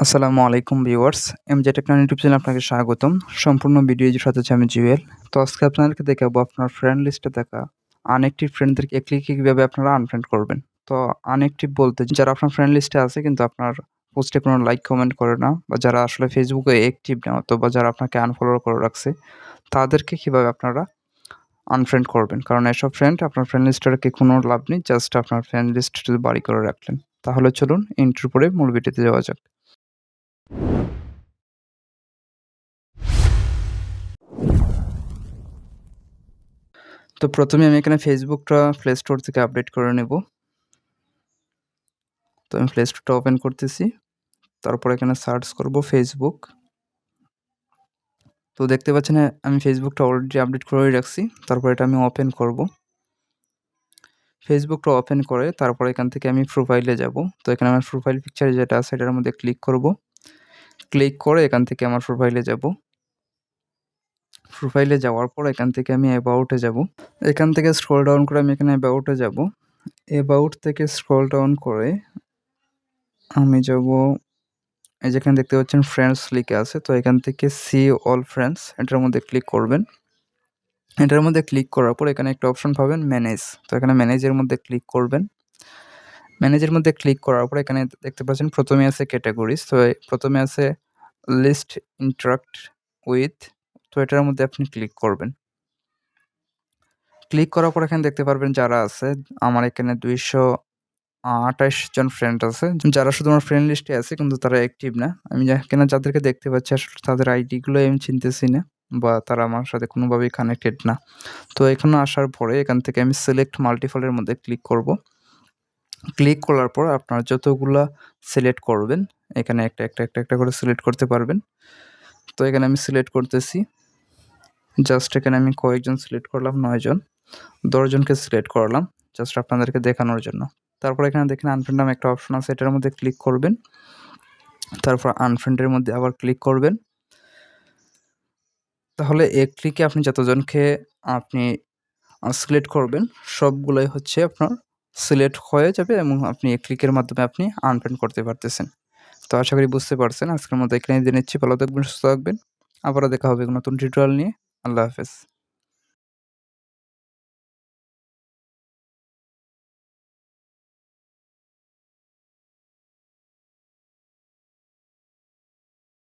আসসালামু আলাইকুম viewers, এমজে technology YouTube চ্যানেলে আপনাকে স্বাগতম। সম্পূর্ণ ভিডিও সাথে আছি আমি জুয়েল। তো আজকে আপনাদেরকে দেখাবো আপনার ফ্রেন্ড লিস্টে থাকা আনএক্টিভ ফ্রেন্ডদেরকে ক্লিকে কিভাবে আপনারা আনফ্রেন্ড করবেন। তো আনএক্টিভ বলতে যারা আপনার ফ্রেন্ড লিস্টে আছে কিন্তু আপনার পোস্টে কোনো লাইক কমেন্ট করে না, বা যারা আসলে ফেসবুকে অ্যাক্টিভ না, অথবা যারা আপনাকে আনফলো করে রাখছে, তাদেরকে কিভাবে আপনারা আনফ্রেন্ড করবেন। কারণ এসব ফ্রেন্ড আপনার ফ্রেন্ড লিস্টে রেখে কোনো লাভ নেই, জাস্ট আপনার ফ্রেন্ড লিস্ট শুধু বাড়ি করে রাখলেন। তাহলে চলুন ইন্ট্রো পরে মূল ভিডিওতে যাওয়া যাক। তো প্রথমে আমি এখানে ফেসবুকটা প্লে স্টোর থেকে আপডেট করে নেব। তো আমি প্লে স্টোরটা ওপেন করতেছি। তারপর এখানে সার্চ করব ফেসবুক। তো দেখতে পাচ্ছেন আমি ফেসবুকটা অলরেডি আপডেট করেই রাখছি। তারপর এটা আমি ওপেন করব। ফেসবুকটা ওপেন করে তারপর এখান থেকে আমি প্রোফাইলে যাব। তো এখানে আমার প্রোফাইল পিকচার যেটা আছে এটার মধ্যে ক্লিক করব। ক্লিক করে এখান থেকে আমার প্রোফাইলে যাব। প্রোফাইলে যাওয়ার পর এখান থেকে আমি অ্যাবাউটে যাব। এখান থেকে স্ক্রল ডাউন করে আমি এখানে অ্যাবাউটে যাব। অ্যাবাউট থেকে স্ক্রল ডাউন করে আমি যাব, এই যেখানে দেখতে পাচ্ছেন ফ্রেন্ডস লিখে আছে। তো এখান থেকে সি অল ফ্রেন্ডস এটার মধ্যে ক্লিক করবেন। এটার মধ্যে ক্লিক করার পর এখানে একটা অপশন পাবেন ম্যানেজ। তো এখানে ম্যানেজের মধ্যে ক্লিক করবেন। ম্যানেজের মধ্যে ক্লিক করার পর এখানে দেখতে পাচ্ছেন প্রথমে আছে ক্যাটাগরিজ। তো প্রথমে আছে লিস্ট ইন্টারাক্ট উইথ। তো এটার মধ্যে আপনি ক্লিক করবেন। ক্লিক করার পর এখানে দেখতে পারবেন যারা আছে, আমার এখানে 228 জন ফ্রেন্ড আছে, যারা শুধু আমার ফ্রেন্ড লিস্টে আছে কিন্তু তারা অ্যাক্টিভ না। আমি যাদেরকে দেখতে পাচ্ছি আসলে তাদের আইডিগুলোই আমি চিনতেছি না, বা তারা আমার সাথে কোনোভাবেই কানেক্টেড না। তো এখানে আসার পরে এখান থেকে আমি সিলেক্ট মাল্টিপলের মধ্যে ক্লিক করব। ক্লিক করার পর আপনার যতগুলা সিলেক্ট করবেন এখানে একটা করে সিলেক্ট করতে পারবেন। তো এখানে আমি সিলেক্ট করতেছি। জাস্ট এখানে আমি কয়েকজন সিলেক্ট করলাম, 9 জন, 10 জনকে সিলেক্ট করলাম জাস্ট আপনাদেরকে দেখানোর জন্য। তারপর এখানে দেখেন আনফ্রেন্ড নামে একটা অপশন আছে, এটার মধ্যে ক্লিক করবেন। তারপর আনফ্রেন্ডের মধ্যে আবার ক্লিক করবেন। তাহলে এক ক্লিকে আপনি যতজনকে আপনি সিলেক্ট করবেন সবগুলাই হচ্ছে আপনার সিলেক্ট হয়ে যাবে, এবং আপনি এক ক্লিকের মাধ্যমে আপনি আনফ্রেন্ড করতে পারতেছেন। তো আশা করি বুঝতে পারছেন। আজকের মতো এখানেই দিয়ে নিচ্ছি। ভালো থাকবেন, সুস্থ থাকবেন। আবারও দেখা হবে নতুন টিউটোরিয়াল নিয়ে। আল্লাহ হাফেজ।